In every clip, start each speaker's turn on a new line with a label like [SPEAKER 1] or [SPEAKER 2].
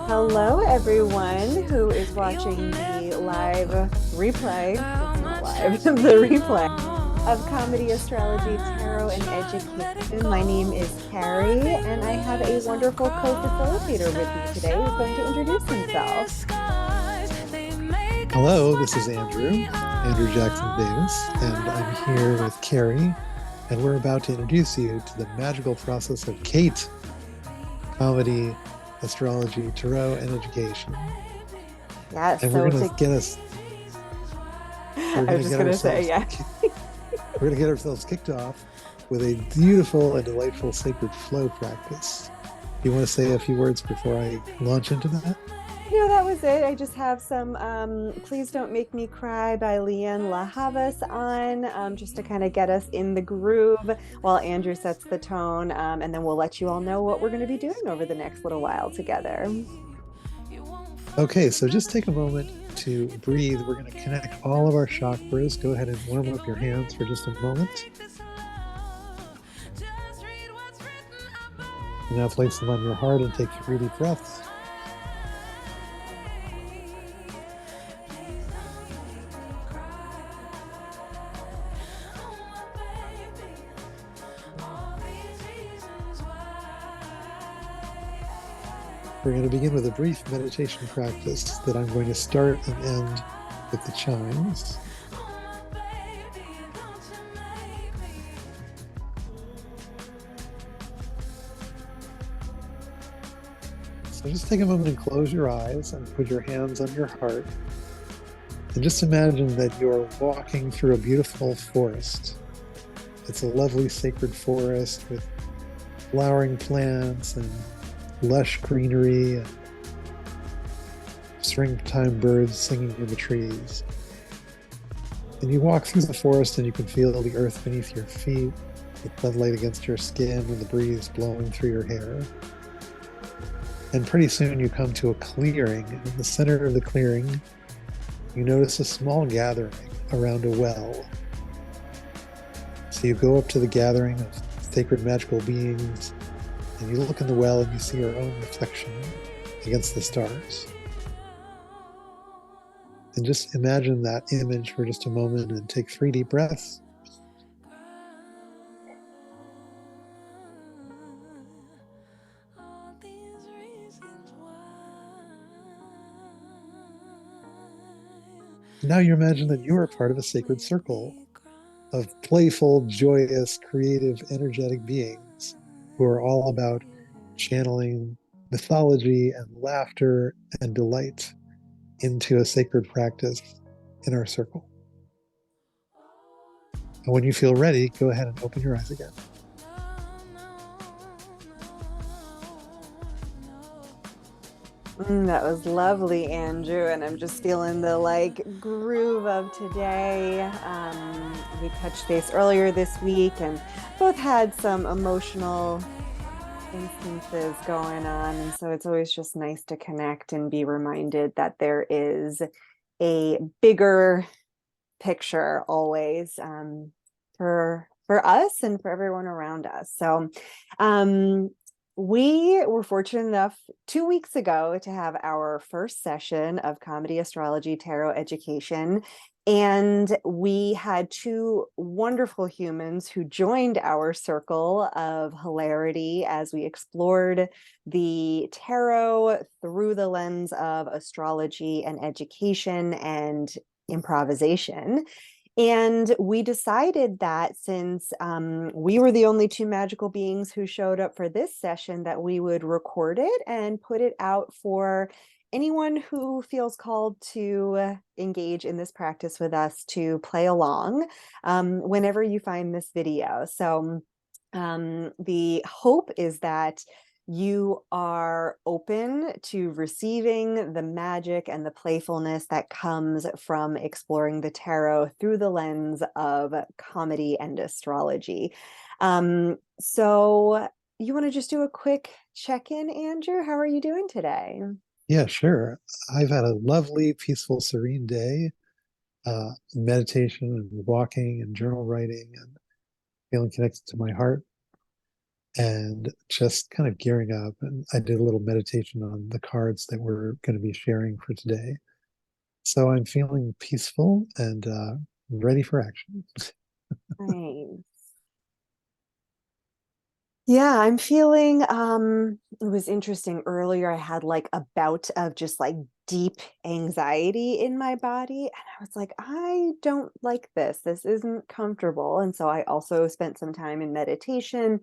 [SPEAKER 1] Hello, everyone who is watching the live replay. It's not live, the replay of Comedy, Astrology, Tarot, and Education. My name is Carrie, and I have a wonderful co-facilitator with me today who's going to introduce himself.
[SPEAKER 2] Hello, this is Andrew Jackson Davis, and I'm here with Carrie, and we're about to introduce you to the magical process of CATE, Comedy, Astrology, Tarot, and Education.
[SPEAKER 1] Yes,
[SPEAKER 2] and
[SPEAKER 1] so
[SPEAKER 2] we're going to get us.
[SPEAKER 1] I was just going to say, yeah.
[SPEAKER 2] We're going to get ourselves kicked off with a beautiful and delightful sacred flow practice. Do you want to say a few words before I launch into that?
[SPEAKER 1] No, that was it. I just have some Please Don't Make Me Cry by Lianne Havas on, just to kind of get us in the groove while Andrew sets the tone, and then we'll let you all know what we're going to be doing over the next little while together.
[SPEAKER 2] Okay, so just take a moment to breathe. We're going to connect all of our chakras. Go ahead and warm up your hands for just a moment. Now place them on your heart and take 3 deep breaths. We're going to begin with a brief meditation practice that I'm going to start and end with the chimes. So just take a moment and close your eyes and put your hands on your heart. And just imagine that you're walking through a beautiful forest. It's a lovely sacred forest with flowering plants and lush greenery and springtime birds singing in the trees. And you walk through the forest and you can feel the earth beneath your feet, the sunlight against your skin and the breeze blowing through your hair. And pretty soon you come to a clearing. In the center of the clearing, you notice a small gathering around a well. So you go up to the gathering of sacred magical beings, and you look in the well and you see your own reflection against the stars. And just imagine that image for just a moment and take 3 deep breaths. Now you imagine that you are part of a sacred circle of playful, joyous, creative, energetic beings who are all about channeling mythology and laughter and delight into a sacred practice in our circle. And when you feel ready, go ahead and open your eyes again.
[SPEAKER 1] That was lovely, Andrew, and I'm just feeling the groove of today. We touched base earlier this week and both had some emotional instances going on, and so it's always just nice to connect and be reminded that there is a bigger picture always, for us and for everyone around us. So we were fortunate enough 2 weeks ago to have our first session of Comedy, Astrology, Tarot, Education. And we had 2 wonderful humans who joined our circle of hilarity as we explored the tarot through the lens of astrology and education and improvisation. And we decided that since we were the only 2 magical beings who showed up for this session, that we would record it and put it out for anyone who feels called to engage in this practice with us to play along whenever you find this video. So the hope is that you are open to receiving the magic and the playfulness that comes from exploring the tarot through the lens of comedy and astrology. So you want to just do a quick check-in, Andrew? How are you doing today?
[SPEAKER 2] Yeah, sure. I've had a lovely, peaceful, serene day. Meditation and walking and journal writing and feeling connected to my heart. and just kind of gearing up. And I did a little meditation on the cards that we're going to be sharing for today. So I'm feeling peaceful and ready for action.
[SPEAKER 1] Nice. Yeah, I'm feeling it was interesting earlier. I had like a bout of just like deep anxiety in my body, and I was like, I don't like this. This isn't comfortable. And so I also spent some time in meditation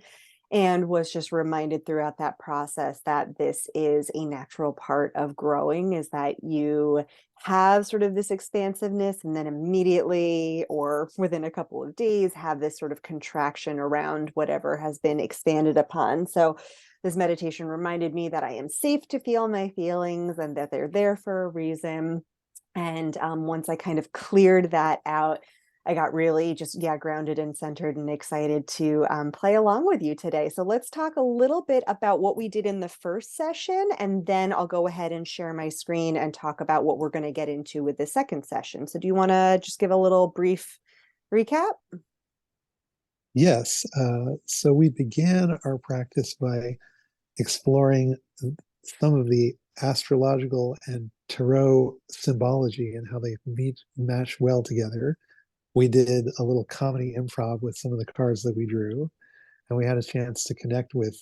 [SPEAKER 1] and was just reminded throughout that process that this is a natural part of growing, is that you have sort of this expansiveness and then immediately or within a couple of days have this sort of contraction around whatever has been expanded upon. So this meditation reminded me that I am safe to feel my feelings and that they're there for a reason. And once I kind of cleared that out, I got really just, yeah, grounded and centered and excited to play along with you today. So let's talk a little bit about what we did in the first session, and then I'll go ahead and share my screen and talk about what we're going to get into with the second session. So do you want to just give a little brief recap?
[SPEAKER 2] Yes. So we began our practice by exploring some of the astrological and tarot symbology and how they match well together. We did a little comedy improv with some of the cards that we drew, and we had a chance to connect with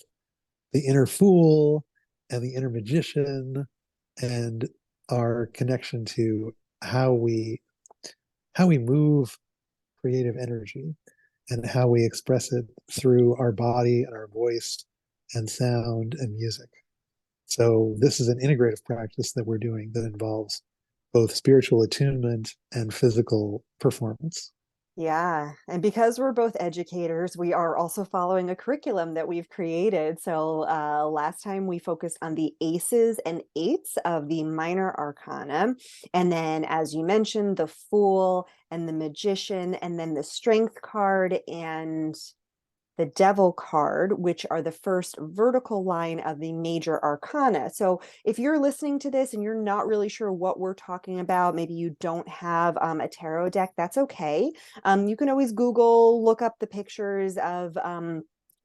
[SPEAKER 2] the inner fool and the inner magician and our connection to how we how we move creative energy and how we express it through our body and our voice and sound and music. So this is an integrative practice that we're doing that involves both spiritual attunement and physical performance.
[SPEAKER 1] Yeah, and because we're both educators, we are also following a curriculum that we've created. So last time we focused on the aces and eights of the minor arcana. And then, as you mentioned, the fool and the magician, and then the strength card and the devil card, which are the first vertical line of the major arcana. So if you're listening to this and you're not really sure what we're talking about, maybe you don't have a tarot deck, that's okay. You can always Google, look up the pictures of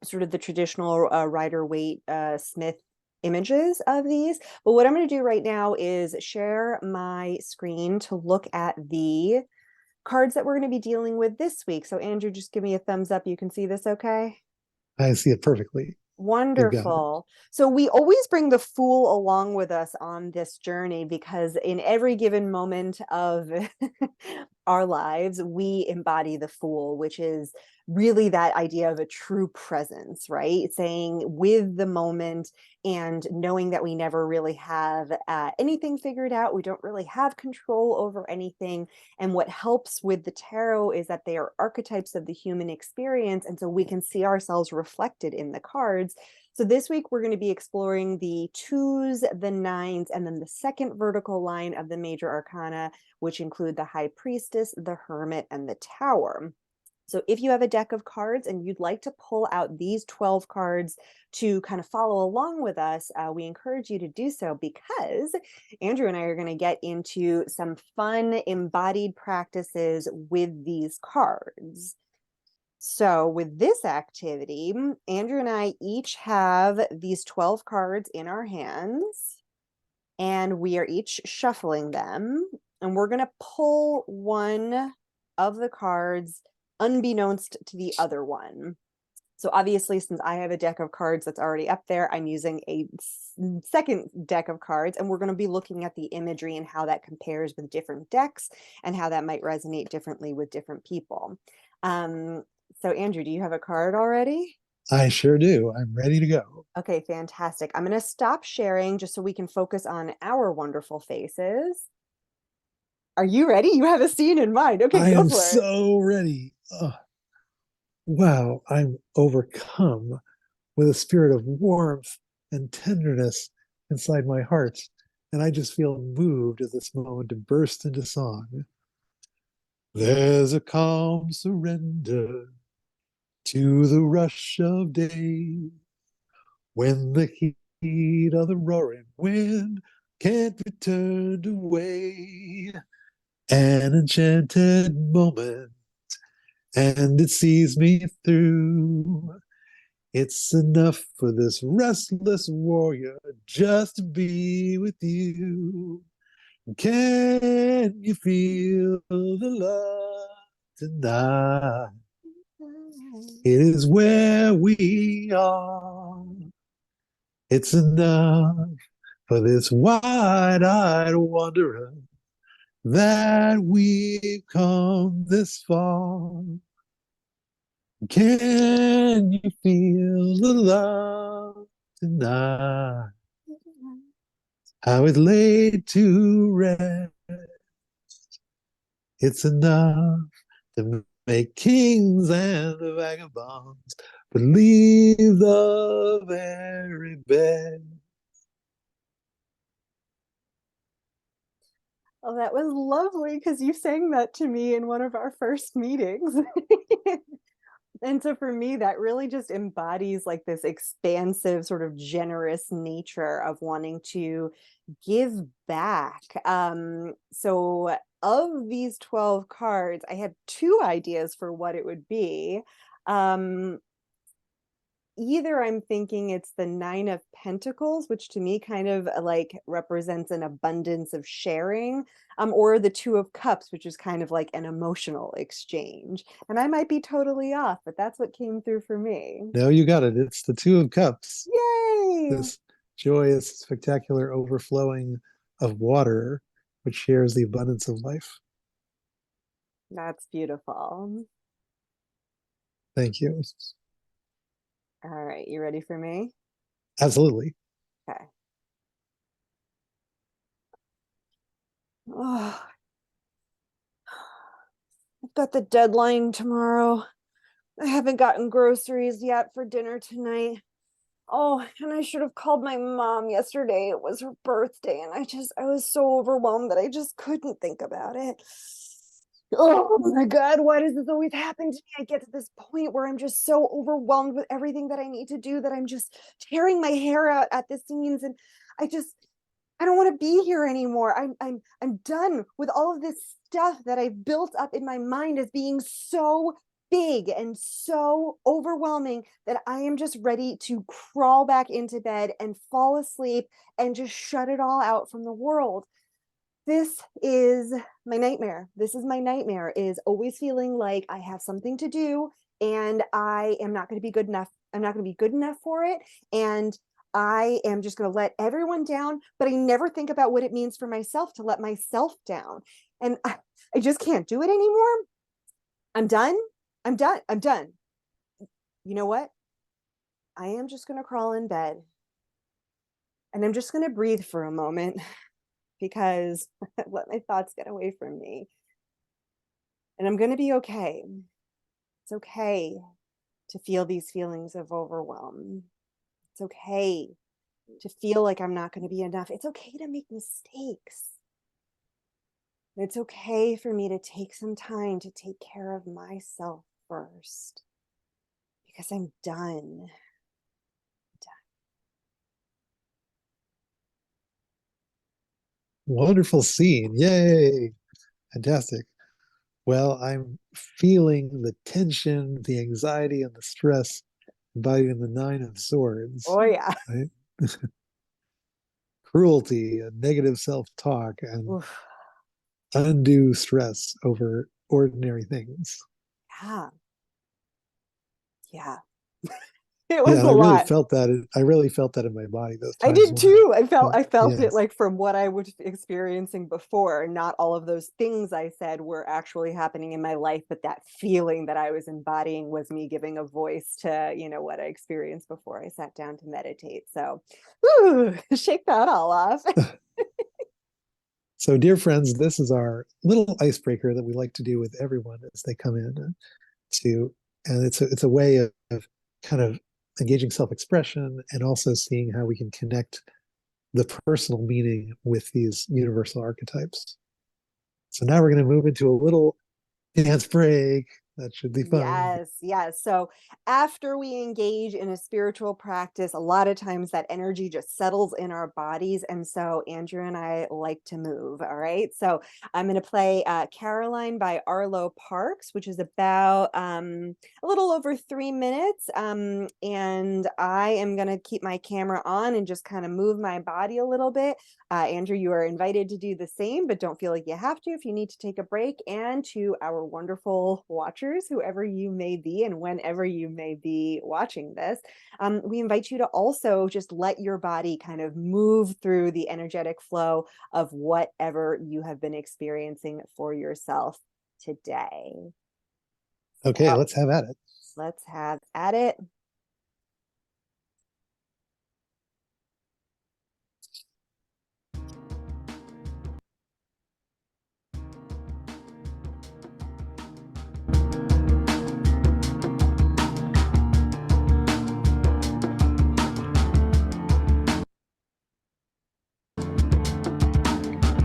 [SPEAKER 1] sort of the traditional Rider-Waite Smith images of these. But what I'm going to do right now is share my screen to look at the cards that we're going to be dealing with this week. So Andrew, just give me a thumbs up. You can see this okay?
[SPEAKER 2] I see it perfectly. You've got it.
[SPEAKER 1] Wonderful. So we always bring the fool along with us on this journey because in every given moment of our lives, we embody the fool, which is really that idea of a true presence, right? Saying with the moment and knowing that we never really have anything figured out. We don't really have control over anything. And what helps with the tarot is that they are archetypes of the human experience. And so we can see ourselves reflected in the cards. So this week, we're going to be exploring the twos, the nines, and then the second vertical line of the major arcana, which include the High Priestess, the Hermit, and the Tower. So if you have a deck of cards and you'd like to pull out these 12 cards to kind of follow along with us, we encourage you to do so because Andrew and I are going to get into some fun embodied practices with these cards. So with this activity, Andrew and I each have these 12 cards in our hands, and we are each shuffling them, and we're going to pull one of the cards unbeknownst to the other one. So obviously, since I have a deck of cards that's already up there, I'm using a second deck of cards, and we're going to be looking at the imagery and how that compares with different decks and how that might resonate differently with different people. So Andrew, do you have a card already?
[SPEAKER 2] I sure do. I'm ready to go.
[SPEAKER 1] Okay, fantastic. I'm going to stop sharing just so we can focus on our wonderful faces. Are you ready? You have a scene in mind. Okay,
[SPEAKER 2] I
[SPEAKER 1] go
[SPEAKER 2] am
[SPEAKER 1] for it.
[SPEAKER 2] so ready. Oh, wow, I'm overcome with a spirit of warmth and tenderness inside my heart. And I just feel moved at this moment to burst into song. There's a calm surrender to the rush of day when the heat of the roaring wind can't be turned away. An enchanted moment, and it sees me through. It's enough for this restless warrior just to be with you. Can you feel the love tonight? It is where we are. It's enough for this wide-eyed wanderer that we've come this far. Can you feel the love tonight? How it's laid to rest. It's enough to make kings and vagabonds believe the very best.
[SPEAKER 1] Oh, that was lovely because you sang that to me in one of our first meetings. And so for me, that really just embodies like this expansive, sort of generous nature of wanting to give back. So of these 12 cards, I had two ideas for what it would be. Either I'm thinking it's the Nine of Pentacles, which to me kind of like represents an abundance of sharing, or the Two of Cups, which is kind of like an emotional exchange. And I might be totally off, but that's what came through for me.
[SPEAKER 2] No, you got it. It's the Two of Cups.
[SPEAKER 1] Yay!
[SPEAKER 2] This joyous, spectacular overflowing of water, which shares the abundance of life.
[SPEAKER 1] That's beautiful.
[SPEAKER 2] Thank you.
[SPEAKER 1] All right, you ready for me?
[SPEAKER 2] Absolutely.
[SPEAKER 1] Okay. Oh, I've got the deadline tomorrow. I haven't gotten groceries yet for dinner tonight. Oh, and I should have called my mom yesterday. It was her birthday, and I was so overwhelmed that I just couldn't think about it. Oh my God, why does this always happen to me? I get to this point where I'm just so overwhelmed with everything that I need to do that I'm just tearing my hair out at the seams, and I don't want to be here anymore. I'm done with all of this stuff that I've built up in my mind as being so big and so overwhelming that I am just ready to crawl back into bed and fall asleep and just shut it all out from the world. This is my nightmare. This is my nightmare, is always feeling like I have something to do and I am not going to be good enough. I'm not going to be good enough for it. And I am just going to let everyone down, but I never think about what it means for myself to let myself down. And I just can't do it anymore. I'm done. I'm done. I'm done. You know what? I am just going to crawl in bed and I'm just going to breathe for a moment because let my thoughts get away from me. And I'm going to be okay. It's okay to feel these feelings of overwhelm. It's okay to feel like I'm not going to be enough. It's okay to make mistakes. It's okay for me to take some time to take care of myself first because I'm done.
[SPEAKER 2] Wonderful scene. Yay. Fantastic. Well, I'm feeling the tension, the anxiety, and the stress embodied in the Nine of Swords.
[SPEAKER 1] Oh, yeah.
[SPEAKER 2] Right? Cruelty and negative self-talk and
[SPEAKER 1] Oof.
[SPEAKER 2] undue stress over ordinary things.
[SPEAKER 1] Yeah. Yeah. It
[SPEAKER 2] Yeah,
[SPEAKER 1] was
[SPEAKER 2] and
[SPEAKER 1] a
[SPEAKER 2] I really
[SPEAKER 1] lot.
[SPEAKER 2] felt that. I really felt that in my body those
[SPEAKER 1] I
[SPEAKER 2] times
[SPEAKER 1] did
[SPEAKER 2] when
[SPEAKER 1] too.
[SPEAKER 2] I,
[SPEAKER 1] I felt
[SPEAKER 2] yeah,
[SPEAKER 1] it like from what I was experiencing before. Not all of those things I said were actually happening in my life, but that feeling that I was embodying was me giving a voice to, what I experienced before I sat down to meditate. So, shake that all off.
[SPEAKER 2] So, dear friends, this is our little icebreaker that we like to do with everyone as they come in to, and it's a way of kind of engaging self-expression and also seeing how we can connect the personal meaning with these universal archetypes. So now we're going to move into a little dance break, That should be fun.
[SPEAKER 1] Yes, yes. So after we engage in a spiritual practice, a lot of times that energy just settles in our bodies. And so Andrew and I like to move. All right. So I'm going to play Caroline by Arlo Parks, which is about a little over 3 minutes. And I am going to keep my camera on and just kind of move my body a little bit. Andrew, you are invited to do the same, but don't feel like you have to if you need to take a break. And to our wonderful watchers, whoever you may be and whenever you may be watching this, we invite you to also just let your body kind of move through the energetic flow of whatever you have been experiencing for yourself today.
[SPEAKER 2] Okay,
[SPEAKER 1] So
[SPEAKER 2] let's have at it.
[SPEAKER 1] let's have at it.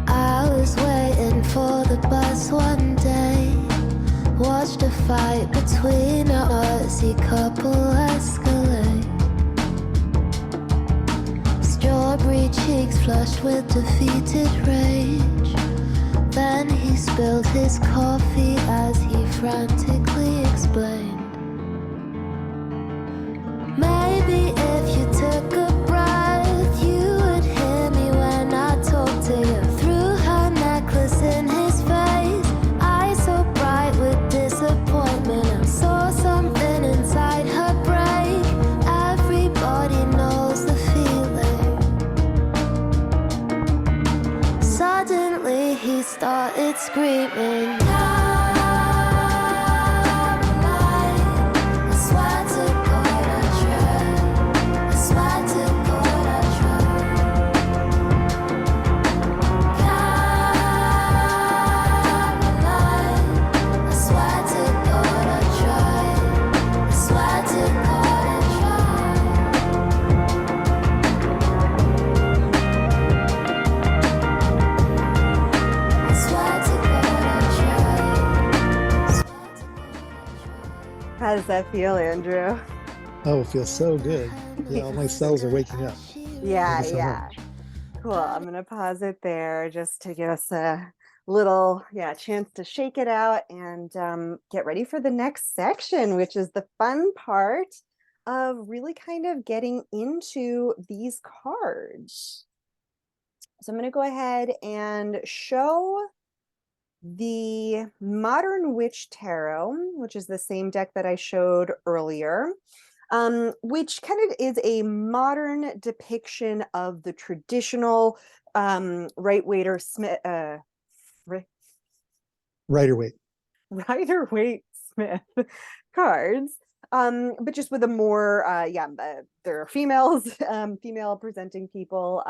[SPEAKER 3] I was waiting for the bus one day. Watched a fight between a Aussie couple escalate. Strawberry cheeks flushed with defeated rage. Then he spilled his coffee as he frantically explained. Maybe if you took a breath, you would hear me when I talk to you. Threw her necklace in his face, eyes so bright with disappointment. I saw something inside her break. Everybody knows the feeling. Suddenly he started screaming.
[SPEAKER 1] How does that feel, Andrew?
[SPEAKER 2] Oh, it feels so good. Yeah, all my cells are waking up.
[SPEAKER 1] Yeah,
[SPEAKER 2] Thank you so
[SPEAKER 1] yeah.
[SPEAKER 2] much.
[SPEAKER 1] Cool. I'm going to pause it there just to give us a little, chance to shake it out and get ready for the next section, which is the fun part of really kind of getting into these cards. So I'm going to go ahead and show the Modern Witch Tarot, which is the same deck that I showed earlier, which kind of is a modern depiction of the traditional right-waiter Smith,
[SPEAKER 2] Rider Waite.
[SPEAKER 1] Rider-Waite Smith cards, but just with a more, there are females, female presenting people,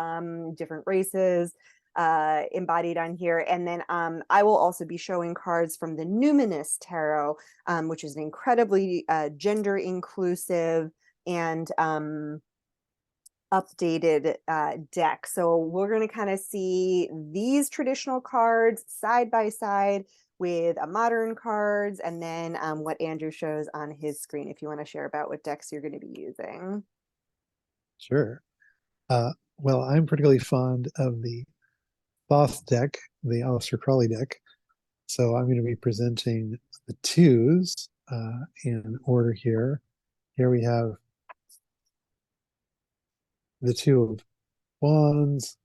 [SPEAKER 1] different races, embodied on here. And then I will also be showing cards from the Numinous Tarot, which is an incredibly gender inclusive and updated deck. So we're going to kind of see these traditional cards side by side with a modern cards, and then what Andrew shows on his screen, if you want to share about what decks you're going to be using.
[SPEAKER 2] Sure. Well, I'm particularly fond of the Thoth deck, the Aleister Crowley deck. So I'm going to be presenting the twos in order here. Here we have the Two of Wands,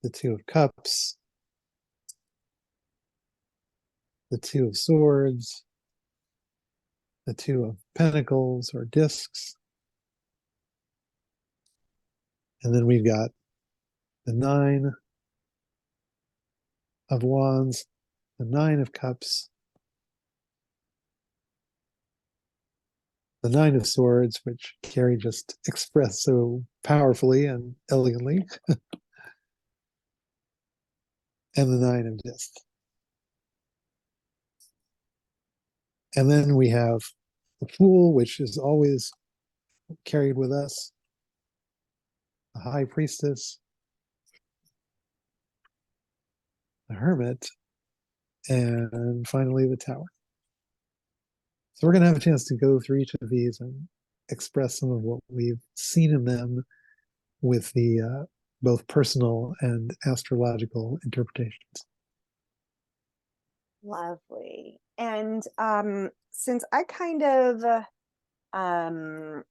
[SPEAKER 2] the Two of Cups, the Two of Swords, the Two of Pentacles or Discs, and then we've got the Nine of Wands, the Nine of Cups, the Nine of Swords, which Carrie just expressed so powerfully and elegantly, and the Nine of Discs. And then we have the Fool, which is always carried with us, the High Priestess, the Hermit, and finally the Tower. So we're going to have a chance to go through each of these and express some of what we've seen in them with the both personal and astrological interpretations.
[SPEAKER 1] Lovely. And since I kind of um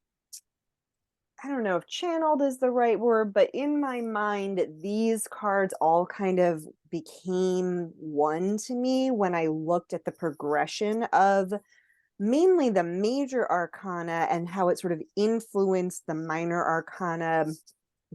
[SPEAKER 1] I don't know if channeled is the right word, but in my mind, these cards all kind of became one to me when I looked at the progression of mainly the major arcana and how it sort of influenced the minor arcana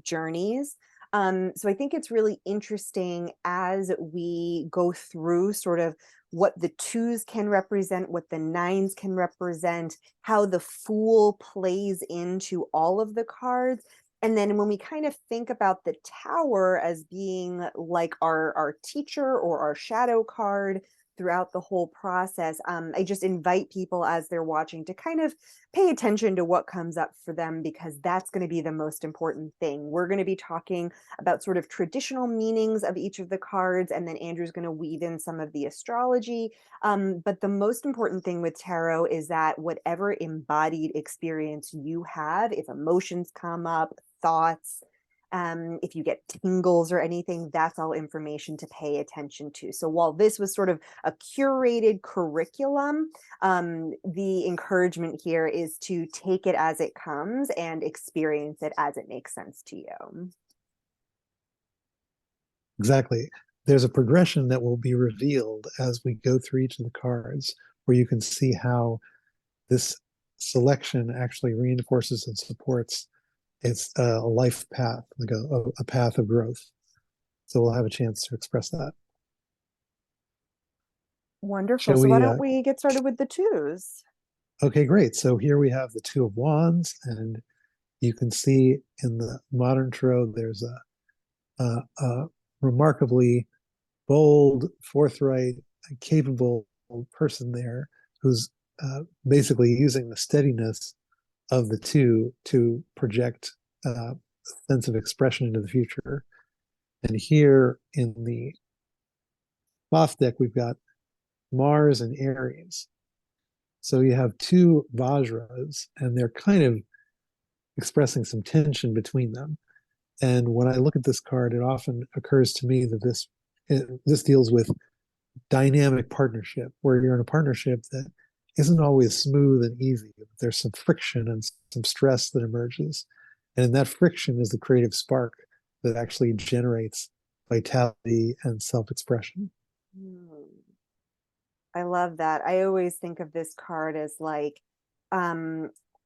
[SPEAKER 1] journeys. So I think it's really interesting as we go through sort of what the twos can represent, what the nines can represent, how the fool plays into all of the cards. And then when we kind of think about the tower as being like our teacher or our shadow card throughout the whole process, I just invite people as they're watching to kind of pay attention to what comes up for them, because that's going to be the most important thing. We're going to be talking about sort of traditional meanings of each of the cards, and then Andrew's going to weave in some of the astrology. But the most important thing with tarot is that whatever embodied experience you have, if emotions come up, thoughts, if you get tingles or anything, that's all information to pay attention to. So while this was sort of a curated curriculum, the encouragement here is to take it as it comes and experience it as it makes sense to you.
[SPEAKER 2] Exactly. There's a progression that will be revealed as we go through each of the cards, where you can see how this selection actually reinforces and supports it's a life path, like a path of growth. So we'll have a chance to express that.
[SPEAKER 1] Wonderful.
[SPEAKER 2] Shall
[SPEAKER 1] So why
[SPEAKER 2] we?
[SPEAKER 1] don't we get started with the twos?
[SPEAKER 2] Okay, great. So here we have the Two of Wands, and you can see in the modern tarot there's a remarkably bold, forthright, capable person there who's basically using the steadiness of the two to project a sense of expression into the future. And here in the cloth deck, we've got Mars and Aries. So you have two Vajras, and they're kind of expressing some tension between them. And when I look at this card, it often occurs to me that this deals with dynamic partnership, where you're in a partnership that isn't always smooth and easy. There's some friction and some stress that emerges. And in that friction is the creative spark that actually generates vitality and self-expression.
[SPEAKER 1] I love that. I always think of this card as like,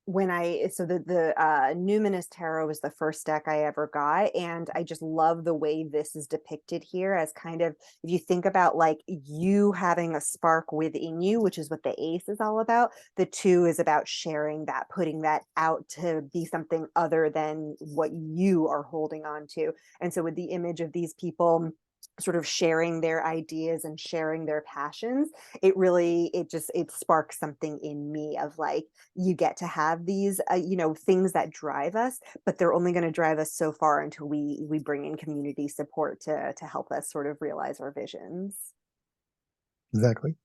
[SPEAKER 1] when the Numinous Tarot was the first deck I ever got, and I just love the way this is depicted here as kind of, if you think about like you having a spark within you, which is what the ace is all about, the two is about sharing that, putting that out to be something other than what you are holding on to. And so with the image of these people sort of sharing their ideas and sharing their passions, it sparks something in me of like, you get to have these things that drive us, but they're only going to drive us so far until we bring in community support to help us sort of realize our visions.
[SPEAKER 2] Exactly.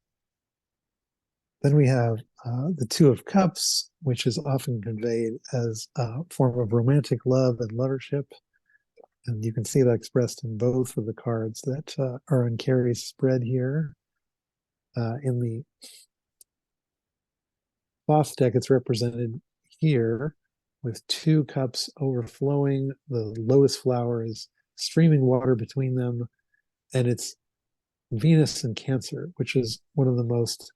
[SPEAKER 2] Then we have the Two of Cups, which is often conveyed as a form of romantic love and lovership. And you can see that expressed in both of the cards that are on Carrie's spread here. In the cloth deck, it's represented here with two cups overflowing. The lotus flower is streaming water between them, and it's Venus and Cancer, which is one of the most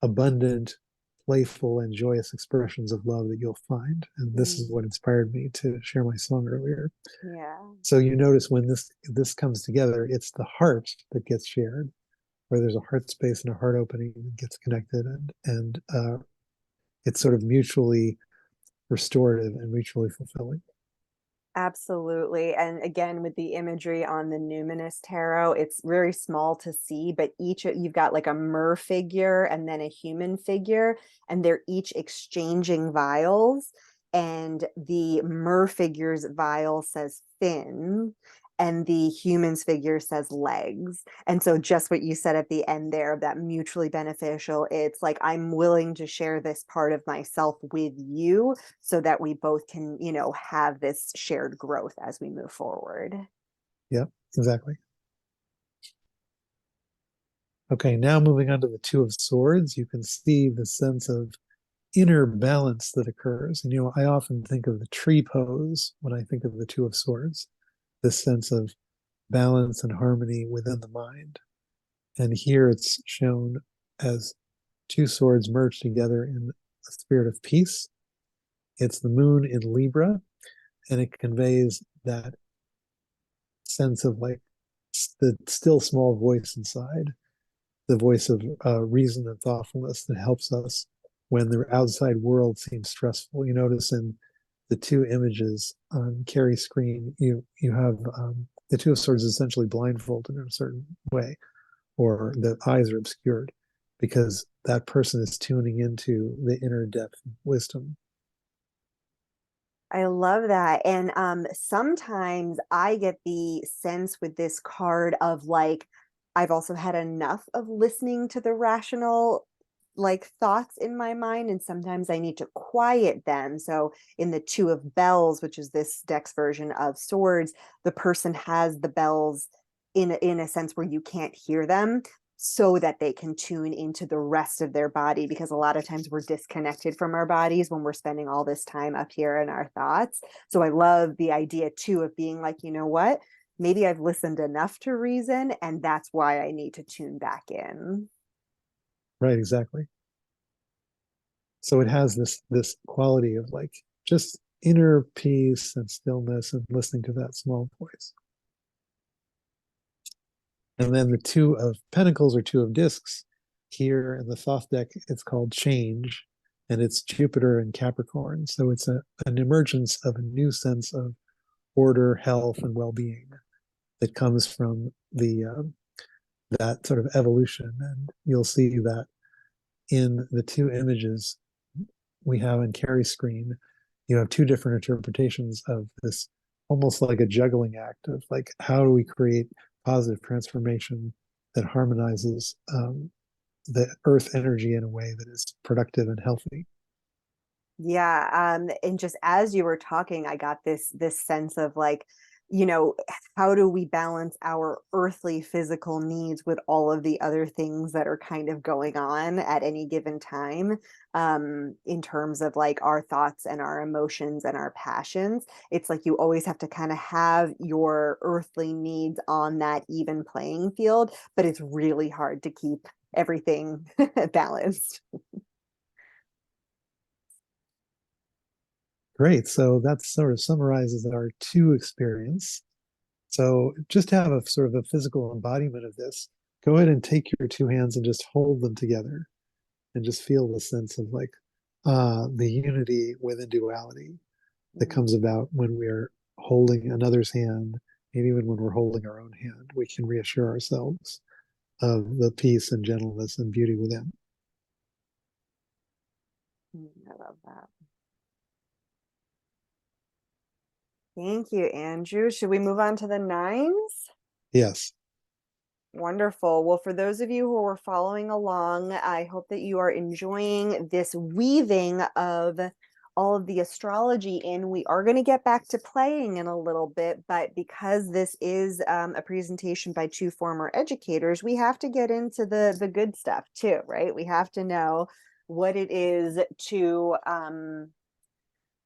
[SPEAKER 2] abundant, playful, and joyous expressions of love that you'll find. And this is what inspired me to share my song earlier.
[SPEAKER 1] Yeah.
[SPEAKER 2] So you notice when this comes together, it's the heart that gets shared, where there's a heart space and a heart opening that gets connected, and it's sort of mutually restorative and mutually fulfilling.
[SPEAKER 1] Absolutely. And again, with the imagery on the Numinous Tarot, it's very small to see, but you've got like a mer figure and then a human figure, and they're each exchanging vials. And the mer figure's vial says Finn, and the humans figure says legs. And so just what you said at the end there, that mutually beneficial, it's like, I'm willing to share this part of myself with you so that we both can, have this shared growth as we move forward.
[SPEAKER 2] Yep, exactly. Okay, now moving on to the Two of Swords, you can see the sense of inner balance that occurs. And, I often think of the tree pose when I think of the Two of Swords, this sense of balance and harmony within the mind. And here it's shown as two swords merged together in a spirit of peace. It's the moon in Libra, and it conveys that sense of like the still small voice inside, the voice of reason and thoughtfulness that helps us when the outside world seems stressful. You notice in the two images on Carrie's screen, you have the Two of Swords essentially blindfolded in a certain way, or the eyes are obscured, because that person is tuning into the inner depth of wisdom.
[SPEAKER 1] I love that. And sometimes I get the sense with this card of like, I've also had enough of listening to the rational like thoughts in my mind, and sometimes I need to quiet them. So in the Two of Bells, which is this deck's version of swords, the person has the bells in a sense where you can't hear them, so that they can tune into the rest of their body, because a lot of times we're disconnected from our bodies when we're spending all this time up here in our thoughts. So I love the idea too of being like, you know what, maybe I've listened enough to reason, and that's why I need to tune back in.
[SPEAKER 2] Right, exactly. So it has this quality of like just inner peace and stillness and listening to that small voice. And then the Two of Pentacles or Two of Discs, here in the Thoth deck, it's called Change, and it's Jupiter and Capricorn. So it's an emergence of a new sense of order, health, and well-being that comes from that sort of evolution. And you'll see that in the two images we have in Carrie's screen, you have two different interpretations of this, almost like a juggling act of like, how do we create positive transformation that harmonizes the earth energy in a way that is productive and healthy.
[SPEAKER 1] Yeah, and just as you were talking, I got this sense of like, how do we balance our earthly physical needs with all of the other things that are kind of going on at any given time, in terms of like our thoughts and our emotions and our passions. It's like you always have to kind of have your earthly needs on that even playing field, but it's really hard to keep everything balanced.
[SPEAKER 2] Great. So that sort of summarizes our two experience. So just to have a sort of a physical embodiment of this, go ahead and take your two hands and just hold them together and just feel the sense of like the unity within duality that comes about when we're holding another's hand, and even when we're holding our own hand, we can reassure ourselves of the peace and gentleness and beauty within.
[SPEAKER 1] I love that. Thank you, Andrew. Should we move on to the nines?
[SPEAKER 2] Yes.
[SPEAKER 1] Wonderful. Well, for those of you who are following along, I hope that you are enjoying this weaving of all of the astrology in. We are going to get back to playing in a little bit, but because this is a presentation by two former educators, we have to get into the good stuff too, right? We have to know what it is to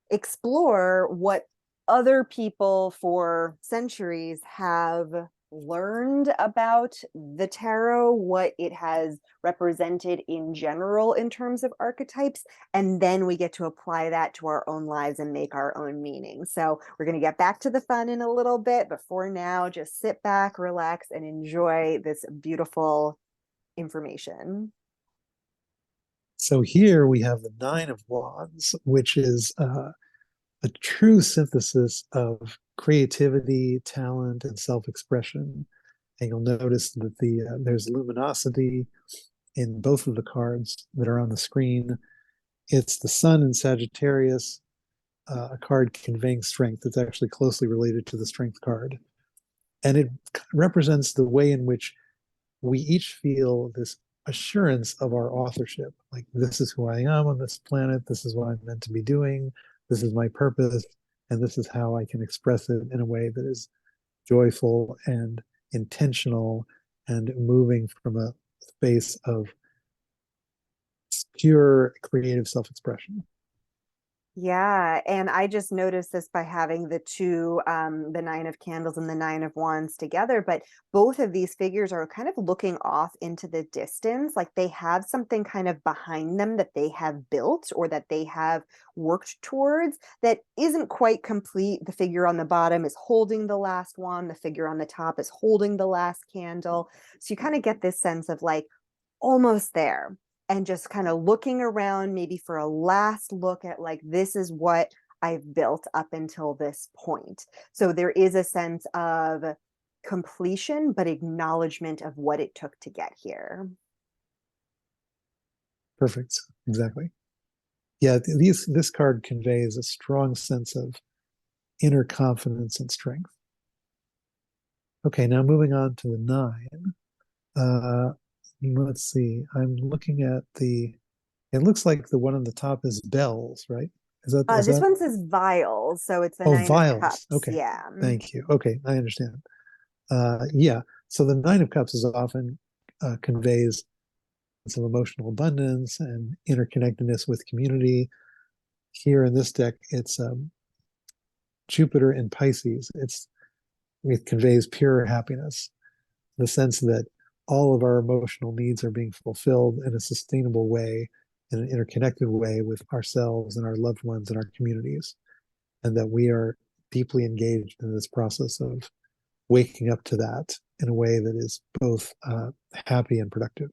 [SPEAKER 1] explore what other people for centuries have learned about the tarot, what it has represented in general in terms of archetypes, and then we get to apply that to our own lives and make our own meaning. So we're going to get back to the fun in a little bit, but for now, just sit back, relax, and enjoy this beautiful information.
[SPEAKER 2] So here we have the Nine of Wands, which is a true synthesis of creativity, talent, and self-expression. And you'll notice that there's luminosity in both of the cards that are on the screen. It's the Sun in Sagittarius, a card conveying strength. It's actually closely related to the Strength card. And it represents the way in which we each feel this assurance of our authorship. Like, this is who I am on this planet. This is what I'm meant to be doing. This is my purpose. And this is how I can express it in a way that is joyful and intentional and moving from a space of pure creative self-expression.
[SPEAKER 1] Yeah, and I just noticed this by having the two, the Nine of Candles and the Nine of Wands together, but both of these figures are kind of looking off into the distance, like they have something kind of behind them that they have built or that they have worked towards that isn't quite complete. The figure on the bottom is holding the last one, the figure on the top is holding the last candle. So you kind of get this sense of like almost there, and just kind of looking around maybe for a last look at like, this is what I've built up until this point. So there is a sense of completion, but acknowledgement of what it took to get here.
[SPEAKER 2] Perfect. Exactly. Yeah, this card conveys a strong sense of inner confidence and strength. Okay, now moving on to the 9. Let's see. I'm looking at it looks like the one on the top is bells, right? Is
[SPEAKER 1] This
[SPEAKER 2] that?
[SPEAKER 1] one says vials, so it's the
[SPEAKER 2] Oh,
[SPEAKER 1] Nine of
[SPEAKER 2] vials.
[SPEAKER 1] Cups.
[SPEAKER 2] Okay.
[SPEAKER 1] Yeah.
[SPEAKER 2] Thank you. Okay, I understand. Yeah. So the 9 of Cups is often conveys some emotional abundance and interconnectedness with community. Here in this deck, it's Jupiter in Pisces. It conveys pure happiness, the sense that all of our emotional needs are being fulfilled in a sustainable way, in an interconnected way with ourselves and our loved ones and our communities, and that we are deeply engaged in this process of waking up to that in a way that is both happy and productive.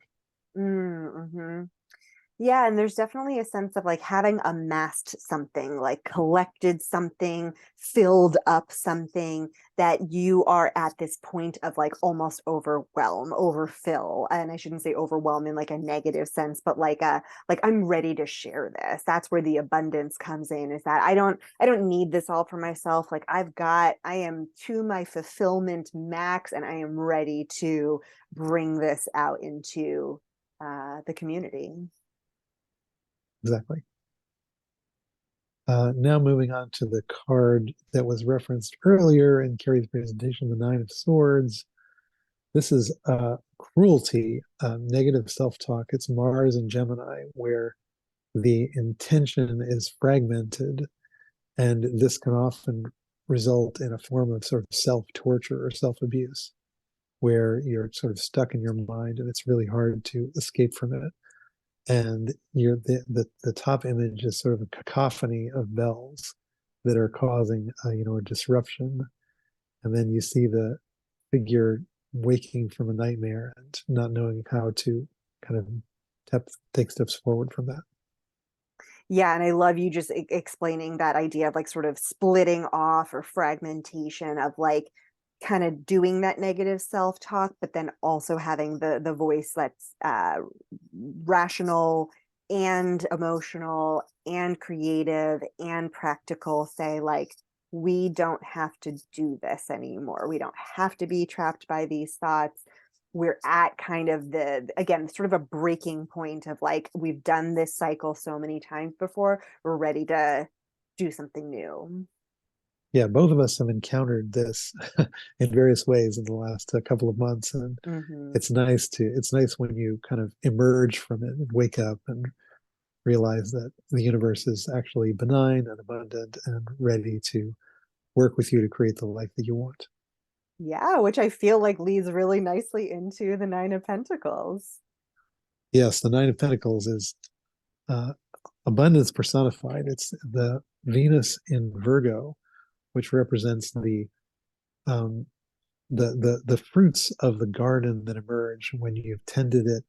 [SPEAKER 1] Mm-hmm. Yeah, and there's definitely a sense of like having amassed something, like collected something, filled up something that you are at this point of like almost overfill. And I shouldn't say overwhelm in like a negative sense, but like I'm ready to share this. That's where the abundance comes in, is that I don't need this all for myself. Like I am to my fulfillment max, and I am ready to bring this out into the community.
[SPEAKER 2] Exactly. Now moving on to the card that was referenced earlier in Carrie's presentation, the 9 of Swords. This is cruelty, negative self-talk. It's Mars and Gemini, where the intention is fragmented, and this can often result in a form of sort of self-torture or self-abuse, where you're sort of stuck in your mind and it's really hard to escape from it. And the top image is sort of a cacophony of bells that are causing a disruption, and then you see the figure waking from a nightmare and not knowing how to kind of take steps forward from that.
[SPEAKER 1] Yeah, and I love you just explaining that idea of like sort of splitting off or fragmentation of like kind of doing that negative self-talk, but then also having the voice that's rational and emotional and creative and practical say like, we don't have to do this anymore. We don't have to be trapped by these thoughts. We're at kind of again, sort of a breaking point of like, we've done this cycle so many times before. We're ready to do something new.
[SPEAKER 2] Yeah, both of us have encountered this in various ways in the last couple of months, and
[SPEAKER 1] Mm-hmm.
[SPEAKER 2] it's nice when you kind of emerge from it and wake up and realize that the universe is actually benign and abundant and ready to work with you to create the life that you want.
[SPEAKER 1] Yeah, which I feel like leads really nicely into the Nine of Pentacles.
[SPEAKER 2] Yes, the 9 of Pentacles is uh, abundance personified. It's the Venus in Virgo, which represents um, the fruits of the garden that emerge when you've tended it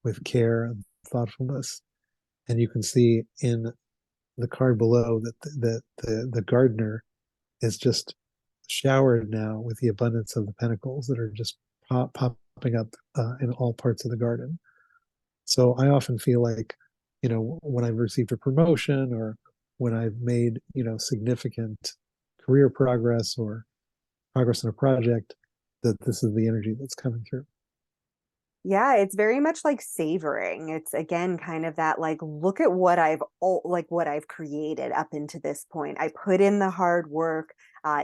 [SPEAKER 2] with care and thoughtfulness. And you can see in the card below that the gardener is just showered now with the abundance of the pentacles that are just popping up in all parts of the garden. So I often feel like, when I've received a promotion or when I've made, significant career progress or progress in a project, that this is the energy that's coming through.
[SPEAKER 1] Yeah, it's very much like savoring. It's again kind of that like look at what what I've created up into this point. I put in the hard work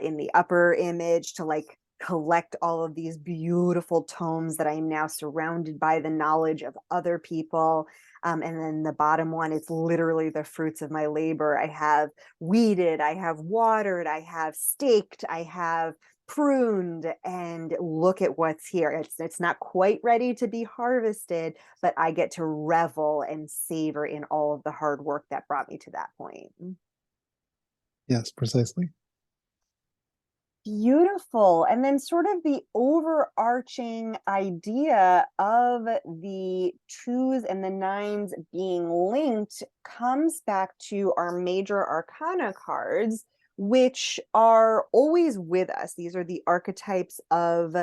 [SPEAKER 1] in the upper image to like collect all of these beautiful tomes that I'm now surrounded by the knowledge of other people. And then the bottom one, it's literally the fruits of my labor. I have weeded, I have watered, I have staked, I have pruned, and look at what's here. It's not quite ready to be harvested, but I get to revel and savor in all of the hard work that brought me to that point.
[SPEAKER 2] Yes, precisely.
[SPEAKER 1] Beautiful. And then sort of the overarching idea of the twos and the nines being linked comes back to our major arcana cards, which are always with us. These are the archetypes of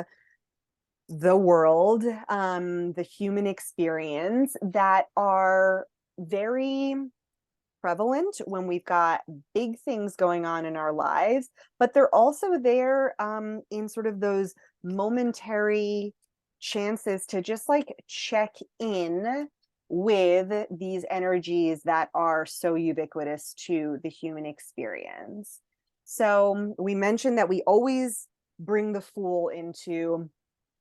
[SPEAKER 1] the world, the human experience that are very prevalent when we've got big things going on in our lives, but they're also there in sort of those momentary chances to just like check in with these energies that are so ubiquitous to the human experience. So we mentioned that we always bring the Fool into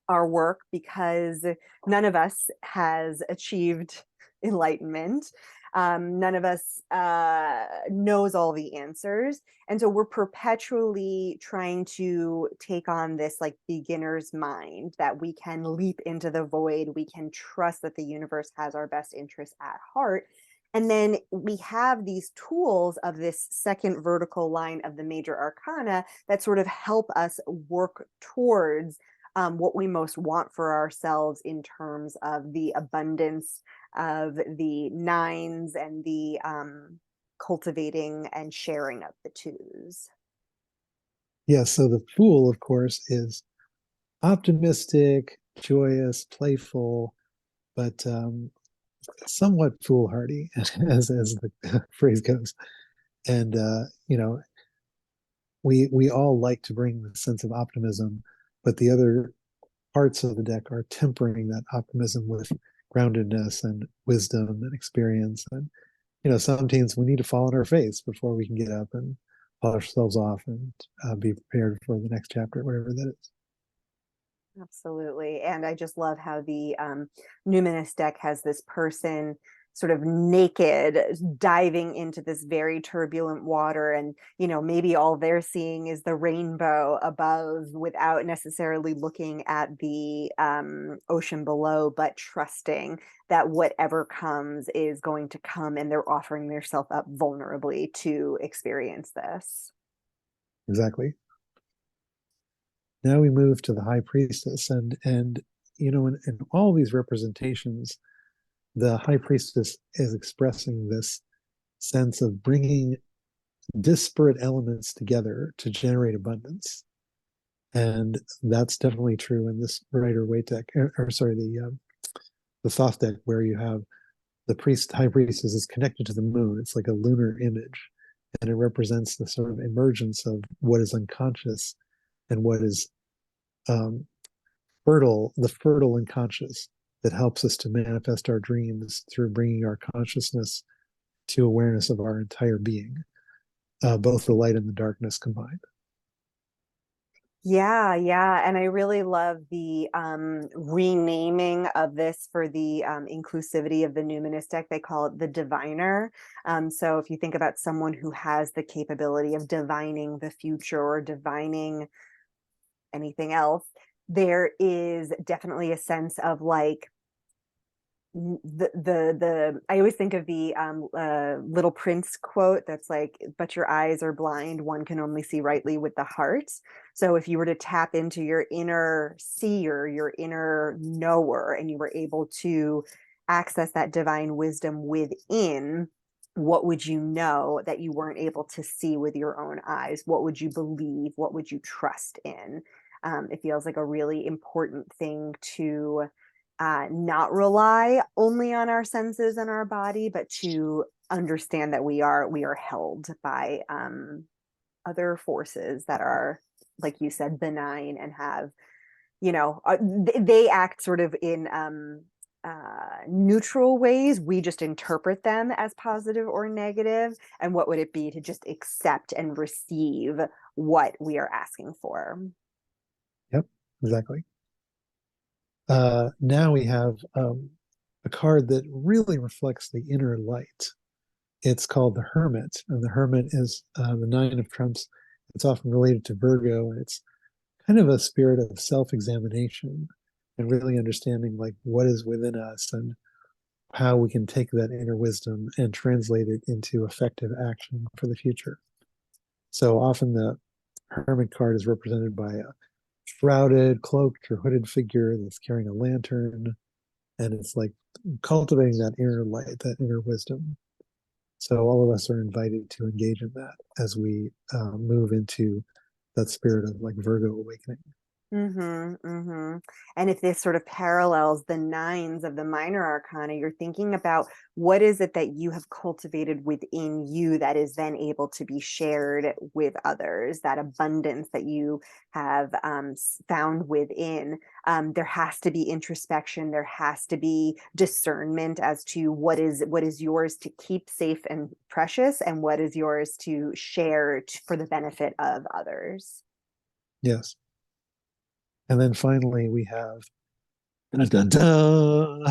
[SPEAKER 1] our work because none of us has achieved enlightenment. None of us knows all the answers. And so we're perpetually trying to take on this like beginner's mind that we can leap into the void. We can trust that the universe has our best interests at heart. And then we have these tools of this second vertical line of the major arcana that sort of help us work towards what we most want for ourselves in terms of the abundance of the nines and the cultivating and sharing of the twos.
[SPEAKER 2] Yes, so the Fool, of course, is optimistic, joyous, playful, but somewhat foolhardy, as the phrase goes. And we all like to bring the sense of optimism, but the other parts of the deck are tempering that optimism with groundedness and wisdom and experience. And sometimes we need to fall on our face before we can get up and polish ourselves off and be prepared for the next chapter, whatever that is.
[SPEAKER 1] Absolutely. And I just love how the Numinous deck has this person sort of naked diving into this very turbulent water, and maybe all they're seeing is the rainbow above without necessarily looking at the ocean below, but trusting that whatever comes is going to come, and they're offering themselves up vulnerably to experience this.
[SPEAKER 2] Exactly. Now we move to the High Priestess, and in all these representations, the High Priestess is expressing this sense of bringing disparate elements together to generate abundance. And that's definitely true in this Rider Waite deck, or sorry, the Thoth deck, where you have the High Priestess is connected to the moon. It's like a lunar image, and it represents the sort of emergence of what is unconscious and what is fertile, the fertile unconscious that helps us to manifest our dreams through bringing our consciousness to awareness of our entire being, both the light and the darkness combined.
[SPEAKER 1] Yeah, yeah. And I really love the renaming of this for the inclusivity of the Numinous deck. They call it the diviner. So if you think about someone who has the capability of divining the future or divining anything else, there is definitely a sense of like the I always think of the Little Prince quote that's like, but your eyes are blind, one can only see rightly with the heart. So if you were to tap into your inner seer, your inner knower, and you were able to access that divine wisdom within, what would you know that you weren't able to see with your own eyes? What would you believe? What would you trust in? It feels like a really important thing to not rely only on our senses and our body, but to understand that we are held by other forces that are, like you said, benign and have they act sort of in neutral ways. We just interpret them as positive or negative. And what would it be to just accept and receive what we are asking for?
[SPEAKER 2] Yep, exactly. Now we have a card that really reflects the inner light. It's called the Hermit, and the Hermit is the Nine of Trumps. It's often related to Virgo, and it's kind of a spirit of self-examination and really understanding like what is within us and how we can take that inner wisdom and translate it into effective action for the future. So often the Hermit card is represented by a shrouded, cloaked, or hooded figure that's carrying a lantern, and it's like cultivating that inner light, that inner wisdom. So all of us are invited to engage in that as we move into that spirit of like Virgo awakening.
[SPEAKER 1] And if this sort of parallels the nines of the minor arcana, you're thinking about what is it that you have cultivated within you that is then able to be shared with others, that abundance that you have found within. There has to be introspection, there has to be discernment as to what is yours to keep safe and precious, and what is yours to share for the benefit of others.
[SPEAKER 2] Yes. And then finally, we have dun, dun, dun,